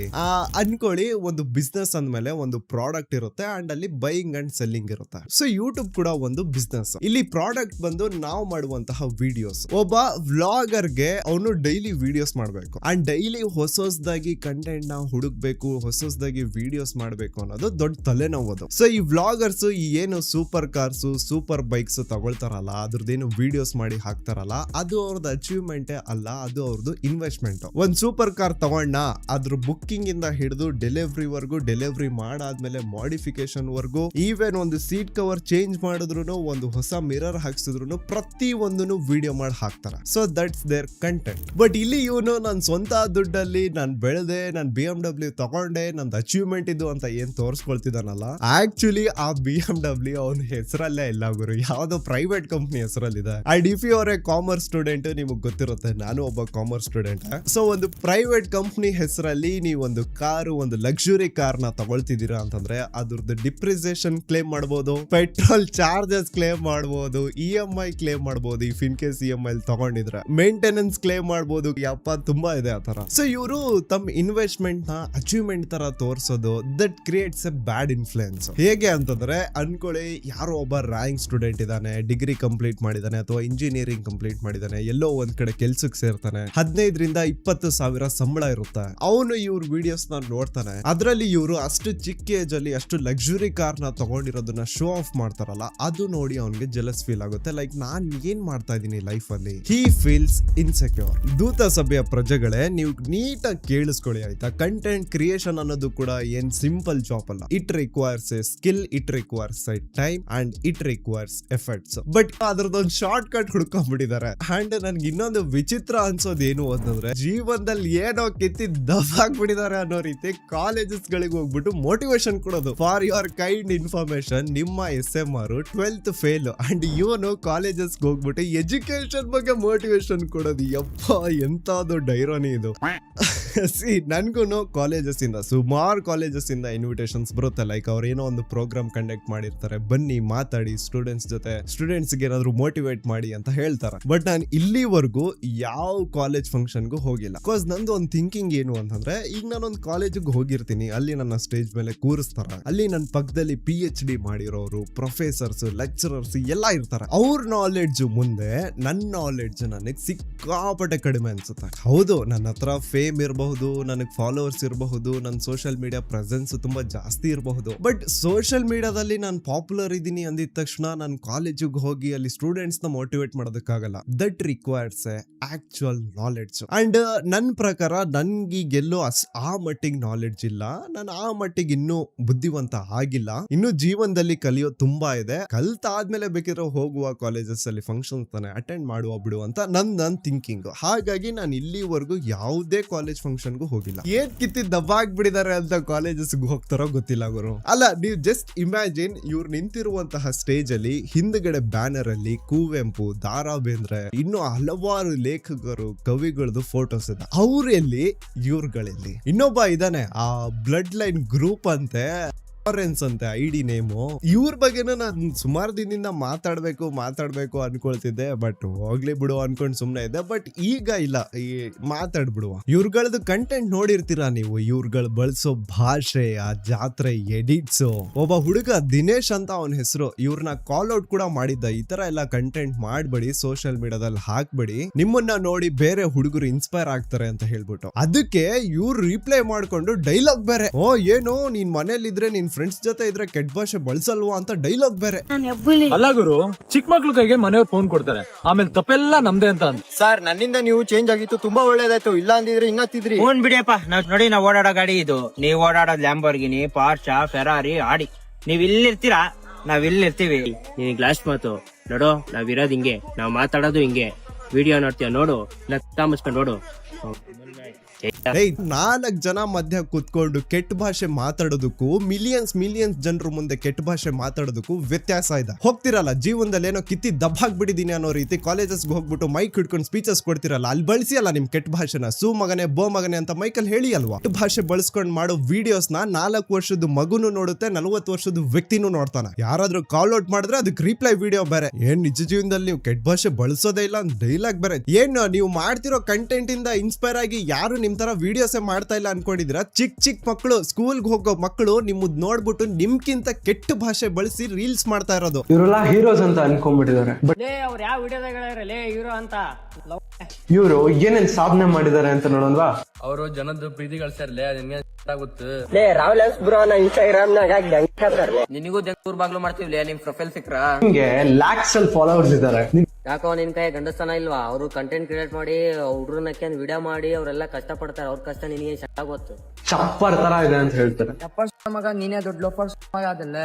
ಅನ್ಕೊಳ್ಳಿ ಒಂದು ಬಿಸ್ನೆಸ್ ಅಂದ್ಮೇಲೆ ಒಂದು ಪ್ರಾಡಕ್ಟ್ ಇರುತ್ತೆ ಅಂಡ್ ಅಲ್ಲಿ ಬೈಯಿಂಗ್ ಅಂಡ್ ಸೆಲ್ಲಿಂಗ್ ಇರುತ್ತೆ. ಸೊ ಯೂಟ್ಯೂಬ್ ಕೂಡ ಒಂದು ಬಿಸ್ನೆಸ್. ಇಲ್ಲಿ ಪ್ರಾಡಕ್ಟ್ ಬಂದು ನಾವು ಮಾಡುವಂತಹ ವಿಡಿಯೋಸ್. ಒಬ್ಬ ವ್ಲಾಗರ್ಗೆ ಅವನು ಡೈಲಿ ವಿಡಿಯೋಸ್ ಮಾಡಬೇಕು ಅಂಡ್ ಡೈಲಿ ಹೊಸದಾಗಿ ಕಂಟೆಂಟ್ ನ ಹುಡುಕ್ಬೇಕು, ಹೊಸದಾಗಿ ವಿಡಿಯೋಸ್ ಮಾಡಬೇಕು ಅನ್ನೋದು ದೊಡ್ಡ ತಲೆನೋವು. ಸೊ ಈ ವ್ಲಾಗರ್ಸ್ ಏನು ಸೂಪರ್ ಕಾರ್ಸ್, ಸೂಪರ್ ಬೈಕ್ಸ್ ತಗೊಳ್ತಾರಲ್ಲ, ಅದ್ರದ್ದೇನು ವಿಡಿಯೋಸ್ ಮಾಡಿ ಹಾಕ್ತಾರಲ್ಲ, ಅದು ಅವ್ರದ್ದು ಅಚೀವ್ಮೆಂಟ್ ಅಲ್ಲ, ಅದು ಅವ್ರದ್ದು ಇನ್ವೆಸ್ಟ್ಮೆಂಟ್. ಒಂದ್ ಸೂಪರ್ ಕಾರ್ ತಗೊಂಡ, ಅದ್ರ ಬುಕ್ಕಿಂಗ್ ಇಂದ ಹಿಡಿದು ಡೆಲಿವರಿ ವರ್ಗು, ಡೆಲಿವರಿ ಮಾಡಾದ್ಮೇಲೆ ಮಾಡಿಫಿಕೇಶನ್ ವರ್ಗು, ಈವನ್ ಒಂದು ಸೀಟ್ ಕವರ್ ಚೇಂಜ್ ಮಾಡಿದ್ರು, ಒಂದು ಹೊಸ ಮಿರರ್ ಹಾಕ್ಸಿದ್ರು, ಪ್ರತಿ ಒಂದನ್ನು ವಿಡಿಯೋ ಮಾಡಿ ಹಾಕ್ತಾರೆ. So that's their content. But ಇಲ್ಲಿ ಇವನು ನನ್ನ ಸ್ವಂತ ದುಡ್ಡಲ್ಲಿ ನಾನು ಬೆಳೆದೆ, ನಾನು BMW ತಗೊಂಡೆ, ನಂದು ಅಚೀವ್ಮೆಂಟ್ ಇದು ಅಂತ ಏನ್ ತೋರಿಸ್ಕೊಳ್ತಿದ್ದಾನಲ್ಲ, ಆಕ್ಚುಲಿ ಆ BMW ಅವನ ಹೆಸರಲ್ಲೇ ಇಲ್ಲ ಗುರು, ಯಾವ್ದೋ ಪ್ರೈವೇಟ್ ಕಂಪ್ನಿ ಹೆಸರಲ್ಲಿದೆ. And if you are a commerce student, ನಿಮಗೆ ಗೊತ್ತಿರುತ್ತೆ, ನಾನು ಒಬ್ಬ ಕಾಮರ್ಸ್ ಸ್ಟೂಡೆಂಟ್. ಸೊ ಒಂದು ಪ್ರೈವೇಟ್ ಕಂಪ್ನಿ ಹೆಸರಲ್ಲಿ ನೀವು ಒಂದು ಕಾರು, ಒಂದು ಲಕ್ಸುರಿ ಕಾರ್ ನ ತಗೊಳ್ತಿದ್ದೀರಾ ಅಂತಂದ್ರೆ ಅದ್ರದ್ದು ಡಿಪ್ರಿಸಿಯೇಷನ್ ಕ್ಲೇಮ್ ಮಾಡಬಹುದು, ಪೆಟ್ರೋಲ್ ಚಾರ್ಜಸ್ ಕ್ಲೇಮ್ ಮಾಡಬಹುದು, EMI ಕ್ಲೇಮ್ ಮಾಡಬಹುದು, ಇಫ್ ಇನ್ ಕೇಸ್ EMI ತಗೊಂಡಿದ್ರೆ ಮೇಂಟೆನೆನ್ಸ್ ಕ್ಲೇಮ್ ಮಾಡಬಹುದು, ಯಪ್ಪ ತುಂಬಾ ಇದೆ ಆ ತರ. ಸೊ ಇವರು ತಮ್ಮ ಇನ್ವೆಸ್ಟ್ಮೆಂಟ್ ನ ಅಚೀವ್ಮೆಂಟ್ ತರ ತೋರಿಸೋದು, that creates a bad influence. ಹೇಗೆ ಅಂತಂದ್ರೆ ಅನ್ಕೊಳ್ಳಿ, ಯಾರೋ ಒಬ್ಬ ರ್ಯಾಂಕ್ ಸ್ಟೂಡೆಂಟ್ ಇದ್ದಾನೆ, ಡಿಗ್ರಿ ಕಂಪ್ಲೀಟ್ ಮಾಡಿದಾನೆ ಅಥವಾ ಇಂಜಿನಿಯರಿಂಗ್ ಕಂಪ್ಲೀಟ್ ಮಾಡಿದಾನೆ, ಎಲ್ಲೋ ಒಂದ್ ಕಡೆ ಕೆಲ್ಸಕ್ಕೆ ಸೇರ್ತಾನೆ, 15,000 to 20,000 ಸಂಬಳ ಇರುತ್ತೆ. ಅವನು ಇವ್ರ ವಿಡಿಯೋಸ್ ನ ನೋಡ್ತಾನೆ, ಅದ್ರಲ್ಲಿ ಇವರು ಅಷ್ಟು ಚಿಕ್ಕ ಏಜ್ ಅಲ್ಲಿ ಅಷ್ಟು ಲಕ್ಸುರಿ ಕಾರ್ ನ ತಗೊಂಡಿರೋದನ್ನ ಶೋ ಆಫ್ ಮಾಡ್ತಾರಲ್ಲ, ಅದು ನೋಡಿ ಅವನಿಗೆ ಜೆಲಸ್ ಫೀಲ್ ಆಗುತ್ತೆ. ಲೈಕ್ ನಾನ್ ಏನ್ ಮಾಡ್ತಾ ಇದೀನಿ ಲೈಫ್ ಅಲ್ಲಿ, ಹಿ ಫೀಲ್ಸ್ ಇನ್ಸೆಕ್ಯೂರ್. ದೂತ ಸಭೆಯ ಪ್ರಜೆಗಳೇ, ನೀವು ನೀಟಾಗಿ ಕೇಳಿಸ್ಕೊಳ್ಳಿ ಆಯ್ತಾ. ಕಂಟೆಂಟ್ ಕ್ರಿಯೇಷನ್ ಅನ್ನೋದು ಕೂಡ ಏನ್ ಸಿಂಪಲ್ ಜಾಬ್ ಅಲ್ಲ. It requires a skill, it requires a time and it requires efforts. But ಅದ್ರದ್ದೊಂದು ಶಾರ್ಟ್ ಕಟ್ ಹುಡ್ಕೊಂಡ್ಬಿಟ್ಟಿದ್ದಾರೆ. ಅಂಡ್ ನನ್ಗೆ ಇನ್ನೊಂದು ವಿಚಿತ್ರ ಅನ್ಸೋದು ಏನು ಅಂತಂದ್ರೆ, ಜೀವನದಲ್ಲಿ ಏನೋ ಕಿತ್ತಿ ದಬ್ಬಾಕ್ಬಿಟ್ಟಿದ್ದಾರೆ ಅನ್ನೋ ರೀತಿ ಕಾಲೇಜಸ್ ಗಳಿಗೆ ಹೋಗ್ಬಿಟ್ಟು ಮೋಟಿವೇಶನ್ ಕೊಡೋದು. ಫಾರ್ ಯುವರ್ ಕೈಂಡ್ ಇನ್ಫಾರ್ಮೇಶನ್, ನಿಮ್ಮ SMR 12th ಫೇಲ್ ಅಂಡ್ ಇವನು ಕಾಲೇಜಸ್ ಹೋಗ್ಬಿಟ್ಟು ಎಜುಕೇಶನ್ ಬಗ್ಗೆ ಮೋಟಿವೇಶನ್ ಕೊಡೋದು. ಯಪ್ಪ ಎಂತಾದ್ರು ಡೈರೋನಿ ಇದು. ನನ್ಗೂನು ಕಾಲೇಜಸ್ ಇಂದ, ಸುಮಾರು ಕಾಲೇಜಸ್ ಇಂದ ಇನ್ವಿಟೇಷನ್ಸ್ ಬರುತ್ತೆ. ಲೈಕ್ ಅವ್ರು ಏನೋ ಒಂದು ಪ್ರೋಗ್ರಾಮ್ ಕಂಡಕ್ಟ್ ಮಾಡಿರ್ತಾರೆ, ಬನ್ನಿ ಮಾತಾಡಿ ಸ್ಟೂಡೆಂಟ್ಸ್ ಜೊತೆ, ಸ್ಟೂಡೆಂಟ್ಸ್ ಗೆ ಏನಾದ್ರು ಮೋಟಿವೇಟ್ ಮಾಡಿ ಅಂತ ಹೇಳ್ತಾರೆ. ಬಟ್ ನಾನು ಇಲ್ಲಿವರೆಗೂ ಯಾವ ಕಾಲೇಜ್ ಫಂಕ್ಷನ್ಗೂ ಹೋಗಿಲ್ಲ. ಬಿಕಾಸ್ ನಂದು ಒಂದು ಥಿಂಕಿಂಗ್ ಏನು ಅಂತಂದ್ರೆ, ಈಗ ನಾನೊಂದು ಕಾಲೇಜಿಗೆ ಹೋಗಿರ್ತೀನಿ, ಅಲ್ಲಿ ನನ್ನ ಸ್ಟೇಜ್ ಮೇಲೆ ಕೂರಿಸ್ತಾರ, ಅಲ್ಲಿ ನನ್ನ ಪಕ್ಕದಲ್ಲಿ PhD ಮಾಡಿರೋರು, ಪ್ರೊಫೆಸರ್ಸ್, ಲೆಕ್ಚರರ್ಸ್ ಎಲ್ಲ ಇರ್ತಾರೆ. ಅವ್ರ ನಾಲೆಡ್ಜ್ ಮುಂದೆ ನನ್ನ ನಾಲೆಡ್ಜ್ ನನಗೆ ಸಿಕ್ಕಾಪಟ್ಟೆ ಕಡಿಮೆ ಅನ್ಸುತ್ತೆ. ಹೌದು, ನನ್ನ ಹತ್ರ ಫೇಮ್ ಇರಬಹುದು, ನನಗೆ ಫಾಲೋವರ್ಸ್ ಇರಬಹುದು, ನನ್ನ ಸೋಷಿಯಲ್ ಮೀಡಿಯಾ ಪ್ರೆಸೆನ್ಸ್ ತುಂಬಾ ಜಾಸ್ತಿ ಇರಬಹುದು. ಬಟ್ ಸೋಷಿಯಲ್ ಮೀಡಿಯಾದಲ್ಲಿ ನಾನು ಪಾಪ್ಯುಲರ್ ಇದೀನಿ ಅಂದಿದ ತಕ್ಷಣ ನಾನು ಕಾಲೇಜಿಗೆ ಹೋಗಿ ಅಲ್ಲಿ ಸ್ಟೂಡೆಂಟ್ಸ್ ನ ಮೋಟಿವೇಟ್ ಮಾಡೋದಕ್ಕಾಗಲ್ಲ. That requires actual knowledge. And ನನ್ನ ಪ್ರಕಾರ ನನ್ಗೀಗೆಲ್ಲೋ ಆ ಮಟ್ಟಿಗೆ ನಾಲೆಡ್ಜ್ ಇಲ್ಲ, ನಾನು ಆ ಮಟ್ಟಿಗೆ ಇನ್ನೂ ಬುದ್ಧಿವಂತ ಆಗಿಲ್ಲ. ಇನ್ನು ಜೀವನದಲ್ಲಿ ಕಲಿಯೋದು ತುಂಬಾ ಇದೆ. ಕಲ್ತಾದ್ಮೇಲೆ ಬೇಕಿದ್ರೆ ಹೋಗುವ ಕಾಲೇಜಸ್ ಅಲ್ಲಿ ಫಂಕ್ಷನ್ಸ್ ತಾನೆ ಅಟೆಂಡ್ ಮಾಡುವ ಬಿಡು ಅಂತ ನನ್ ಥಿಂಕಿಂಗ್. ಹಾಗಾಗಿ ನಾನು ಇಲ್ಲಿವರೆಗೂ ಯಾವುದೇ ಕಾಲೇಜ್ ಫಂಕ್ಷನ್ಗೂ ಹೋಗಿಲ್ಲ. ಏನ್ ಕಿತ್ತಿ ದಬ್ಬಾಗ್ಬಿಟ್ಟಿದ್ದಾರೆ ಅಂತ ಕಾಲೇಜಸ್ ಹೋಗ್ತಾರೋ ಗೊತ್ತಿಲ್ಲ ಗುರು. ಅಲ್ಲ, ನೀವು ಜಸ್ಟ್ ಇಮ್ಯಾಜಿನ್, ಇವ್ರು ನಿಂತಿರುವಂತಹ ಸ್ಟೇಜ್ ಅಲ್ಲಿ ಹಿಂದ್ಗಡೆ ಬ್ಯಾನರ್ ಅಲ್ಲಿ ಕುವೆಂಪು, ದಾರಾ ಬೇಂದ್ರೆ, ಇನ್ನು ಹಲವಾರು ಲೇಖಕರು, ಕವಿಗಳದ್ದು ಫೋಟೋಸ್ ಇದೆ. ಅವ್ರೆಲ್ಲಿ, ಇವ್ರುಗಳಲ್ಲಿ ಇನ್ನೊಬ್ಬ ಇದಾನೆ, ಆ ಬ್ಲಡ್ ಲೈನ್ ಗ್ರೂಪ್ ಅಂತೆ, ಲಾರೆನ್ಸ್ ಅಂತೆ ಐಡಿ ನೇಮು. ಇವ್ರ ಬಗ್ಗೆನೂ ನಾನು ಸುಮಾರು ದಿನದಿಂದ ಮಾತಾಡ್ಬೇಕು ಅನ್ಕೊಳ್ತಿದ್ದೆ, ಬಟ್ ಹೋಗ್ಲಿ ಬಿಡು ಅನ್ಕೊಂಡ್ ಸುಮ್ನೆ ಇದ್ದೆ. ಬಟ್ ಈಗ ಇಲ್ಲ, ಈ ಮಾತಾಡ್ಬಿಡುವ. ಇವ್ರಗಳದ್ದು ಕಂಟೆಂಟ್ ನೋಡಿರ್ತೀರಾ ನೀವು, ಇವ್ರಗಳು ಬಳಸೋ ಭಾಷೆ, ಆ ಜಾತ್ರೆ ಎಡಿಟ್ಸ್. ಒಬ್ಬ ಹುಡುಗ ದಿನೇಶ್ ಅಂತ ಅವನ ಹೆಸರು, ಇವ್ರನ್ನ ಕಾಲ್ ಔಟ್ ಕೂಡ ಮಾಡಿದ್ದ. ಈ ತರ ಎಲ್ಲ ಕಂಟೆಂಟ್ ಮಾಡ್ಬೇಡಿ, ಸೋಷಿಯಲ್ ಮೀಡಿಯಾದಲ್ಲಿ ಹಾಕ್ಬೇಡಿ, ನಿಮ್ಮನ್ನ ನೋಡಿ ಬೇರೆ ಹುಡುಗರು ಇನ್ಸ್ಪೈರ್ ಆಗ್ತಾರೆ ಅಂತ ಹೇಳ್ಬಿಟ್ಟು. ಅದಕ್ಕೆ ಇವ್ರು ರಿಪ್ಲೈ ಮಾಡ್ಕೊಂಡು ಡೈಲಾಗ್ ಬೇರೆ, ಓ ಏನು ನೀನ್ ಮನೇಲಿದ್ರೆ ನಿನ್ ಫ್ರೆಂಡ್ಸ್ ಜೊತೆ ಇದ್ರೆ ಕೆಟ್ಟ ಭಾಷೆ ಬಳಸಲ್ವಾ ಅಂತ ಡೈಲಾಗ್ ಬೇರೆ. ಅಲ್ಲ ಗುರು, ಚಿಕ್ಕ ಮಕ್ಳು ಕೈಗೆ ಮನೆಯವ್ರು ಫೋನ್ ಕೊಡ್ತಾರೆ, ಆಮೇಲೆ ತಪ್ಪೆಲ್ಲ ನಮ್ದೇ ಅಂತ. ಸರ್ ನನ್ನಿಂದ ನೀವು ಚೇಂಜ್ ಆಗಿತ್ತು, ತುಂಬಾ ಒಳ್ಳೇದಾಯ್ತು. ಇಲ್ಲ ಅಂದಿದ್ರೆ ಇನ್ನತ್ತಿದ್ರಿ. ಫೋನ್ ಬಿಡಿಯಪ್ಪ, ನಾವ್ ಓಡಾಡೋ ಗಾಡಿ ಇದು. ನೀವ್ ಓಡಾಡೋದ್ ಲ್ಯಾಂಬೋರ್ಗಿನಿ, ಪಾರ್ಚಾ, ಫೆರಾರಿ, ಆಡಿ. ನೀವ್ ಇಲ್ಲಿರ್ತೀರಾ, ನಾವ್ ಇಲ್ಲಿರ್ತೀವಿ. ನೀನ್ ಗ್ಲಾಸ್ ಮಾತು ನೋಡು, ನಾವ್ ಇರೋದ್ ಹಿಂಗೆ, ನಾವ್ ಮಾತಾಡೋದು ಹಿಂಗೆ. ವಿಡಿಯೋ ನೋಡ್ತೀಯ ನೋಡು, ನಗ್ತಾ ಮುಚ್ಕೊಂಡ್ ನೋಡು. 4 ಜನ ಮಧ್ಯ ಕುತ್ಕೊಂಡು ಕೆಟ್ಟ ಭಾಷೆ ಮಾತಾಡೋದಕ್ಕೂ ಮಿಲಿಯನ್ಸ್ ಜನರ ಮುಂದೆ ಕೆಟ್ಟ ಭಾಷೆ ಮಾತಾಡೋದಕ್ಕೂ ವ್ಯತ್ಯಾಸ ಇದೆ. ಹೋಗ್ತಿರಲ್ಲ ಜೀವನದಲ್ಲಿ ಏನೋ ಕಿತ್ತಿ ದಬ್ಬಾಗ್ಬಿಟ್ಟಿದೀನಿ ಅನ್ನೋ ರೀತಿ ಕಾಲೇಜಸ್ಗೆ ಹೋಗ್ಬಿಟ್ಟು ಮೈಕ್ ಹಿಡ್ಕೊಂಡು ಸ್ಪೀಚಸ್ ಕೊಡ್ತಿರಲ್ಲ, ಅಲ್ಲಿ ಬಳಸಿ ಅಲ್ಲ ನಿಮ್ ಕೆಟ್ಟ ಭಾಷೆನ. ಸೂ ಮಗನೆ ಬೋ ಮಗನೆ ಅಂತ ಮೈಕಲ್ಲಿ ಹೇಳಿ ಅಲ್ವಾ. ಕೆಟ್ಟ ಭಾಷೆ ಬಳಸ್ಕೊಂಡು ಮಾಡೋ ವಿಡಿಯೋಸ್ ನ 4 ವರ್ಷದ ಮಗುನು ನೋಡುತ್ತೆ, 40 ವರ್ಷದ ವ್ಯಕ್ತಿನೂ ನೋಡ್ತಾನೆ. ಯಾರಾದ್ರೂ ಕಾಲ್ ಔಟ್ ಮಾಡಿದ್ರೆ ಅದಕ್ಕೆ ರಿಪ್ಲೈ ವಿಡಿಯೋ ಬೇರೆ. ಏನ್ ನಿಜ ಜೀವನದಲ್ಲಿ ನೀವು ಕೆಟ್ಟ ಭಾಷೆ ಬಳಸೋದೇ ಇಲ್ಲ, ಡೈಲಾಗ್ ಬೇರೆ. ಏನ್ ನೀವು ಮಾಡ್ತಿರೋ ಕಂಟೆಂಟ್ ಇಂದ ಇನ್ಸ್ಪೈರ್ ಆಗಿ ಯಾರು ನಿಮ್ ತರ ವಿಡಿಯೋಸ್ ಮಾಡ್ತಾ ಇಲ್ಲ ಅನ್ಕೊಂಡಿದ್ರ? ಚಿಕ್ಕ ಮಕ್ಕಳು, ಸ್ಕೂಲ್ಗೆ ಹೋಗೋ ಮಕ್ಕಳು ನಿಮ್ಮದ್ ನೋಡ್ಬಿಟ್ಟು ನಿಮ್ಗಿಂತ ಕೆಟ್ಟ ಭಾಷೆ ಬಳಸಿ ರೀಲ್ಸ್ ಮಾಡ್ತಾ ಇರೋದು. ಇವರೆಲ್ಲ ಹೀರೋಸ್ ಅಂತ ಅನ್ಕೊಂಡ್ಬಿಟ್ಟಿದ್ದಾರೆ. ಅವ್ರು ಯಾವ ವಿಡಿಯೋದಾಗ ಹೀರೋ ಅಂತ ಇವರು ಏನೇನ್ ಸಾಧನೆ ಮಾಡಿದ್ದಾರೆ ಅಂತ ನೋಡೋಣವಾ. ಅವರು ಜನದ ಪ್ರೀತಿ ಗಳಿಸ್ತಾರಲ್ಲ, ನಿಮ್ಗೆ ಗೊತ್ತು. ನಿನಗೂ ಜಂಗೂರ್ ಬಾಗ್ಲು ಮಾಡ್ತೀವಿ, ನಿಮ್ ಪ್ರೊಫೈಲ್ ಸಿಕ್ರ ನಿಮ್ಗೆ ಲ್ಯಾಕ್ಸ್ ಅಲ್ಲಿ ಫಾಲೋವರ್ಸ್ ಇದ್ದಾರೆ. ಯಾಕೋ ನಿನ್ ಕೈ ಗಂಡಸ್ತನ ಇಲ್ವಾ? ಅವರು ಕಂಟೆಂಟ್ ಕ್ರಿಯೇಟ್ ಮಾಡಿ ಹುಡ್ರನ್ನ ವಿಡಿಯೋ ಮಾಡಿ ಅವರೆಲ್ಲ ಕಷ್ಟ ಪಡ್ತಾರೆ. ಅವ್ರ ಕಷ್ಟ ನಿನಗೆ ಗೊತ್ತು. ಚಪ್ಪರ್ ತರ ಇದೆ ಅಂತ ಹೇಳ್ತಾರೆ. ಮಗ ನೀನೇ ದೊಡ್ಡ ಲೋಫರ್ ಮಗ ಅದಲ್ಲ.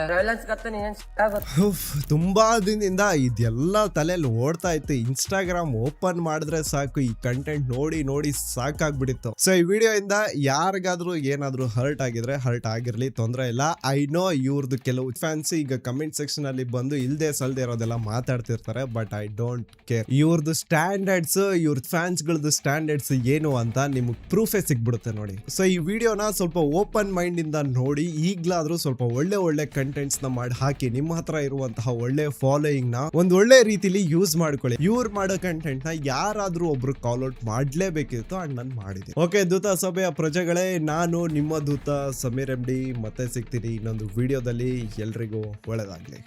ತುಂಬಾ ದಿನದಿಂದ ಇದೆಲ್ಲ ತಲೆಯಲ್ಲಿ ಓಡ್ತಾ ಇತ್ತು. ಇನ್ಸ್ಟಾಗ್ರಾಮ್ ಓಪನ್ ಮಾಡಿದ್ರೆ ಸಾಕು, ಈ ಕಂಟೆಂಟ್ ನೋಡಿ ಸಾಕಾಗ್ಬಿಟ್ಟಿತ್ತು. ಸೊ ಈ ವಿಡಿಯೋ ಇಂದ ಯಾರಿಗಾದ್ರೂ ಏನಾದ್ರೂ ಹರ್ಟ್ ಆಗಿದ್ರೆ ಹರ್ಟ್ ಆಗಿರ್ಲಿ, ತೊಂದ್ರೆ ಇಲ್ಲ. ಐ ನೋ ಇವ್ರದ್ದು ಕೆಲವು ಫ್ಯಾನ್ಸ್ ಈಗ ಕಮೆಂಟ್ ಸೆಕ್ಷನ್ ಅಲ್ಲಿ ಬಂದು ಇಲ್ದೆ ಸಲ್ದೆ ಇರೋದೆಲ್ಲ ಮಾತಾಡ್ತಿರ್ತಾರೆ, ಬಟ್ ಐ ಡೋಂಟ್ ಕೇರ್. ಇವ್ರದ್ದು ಸ್ಟ್ಯಾಂಡರ್ಡ್ಸ್, ಇವ್ರ ಫ್ಯಾನ್ಸ್ ಗಳದ್ದು ಸ್ಟ್ಯಾಂಡರ್ಡ್ಸ್ ಏನು ಅಂತ ನಿಮ್ಗೆ ಪ್ರೂಫೇ ಸಿಗ್ಬಿಡುತ್ತೆ ನೋಡಿ. ಸೊ ಈ ವಿಡಿಯೋನ ಸ್ವಲ್ಪ ಓಪನ್ ಮೈಂಡ್ ಇಂದ ನೋಡಿ, ಈಗ್ಲಾದ್ರೂ ಸ್ವಲ್ಪ ಒಳ್ಳೆ ಕಂಟೆಂಟ್ಸ್ ನ ಮಾಡಿ ಹಾಕಿ, ನಿಮ್ಮ ಹತ್ರ ಇರುವಂತಹ ಒಳ್ಳೆ ಫಾಲೋಯಿಂಗ್ ನ ಒಂದು ಒಳ್ಳೆ ರೀತಿಲಿ ಯೂಸ್ ಮಾಡ್ಕೊಳ್ಳಿ. ಇವ್ರು ಮಾಡೋ ಕಂಟೆಂಟ್ ನ ಯಾರಾದ್ರೂ ಒಬ್ರು ಕಾಲ್ ಔಟ್ ಮಾಡ್ಲೇಬೇಕಿತ್ತು, ಅಂಡ್ ನಾನು ಮಾಡಿದೆ. ಓಕೆ ದೂತ ಸಭೆಯ ಪ್ರಜೆಗಳೇ, ನಾನು ನಿಮ್ಮ ದೂತ ಸಮೀರ್ MD ಮತ್ತೆ ಸಿಗ್ತೀನಿ ಇನ್ನೊಂದು ವಿಡಿಯೋದಲ್ಲಿ. ಎಲ್ರಿಗೂ ಒಳ್ಳೆದಾಗ್ಲಿ.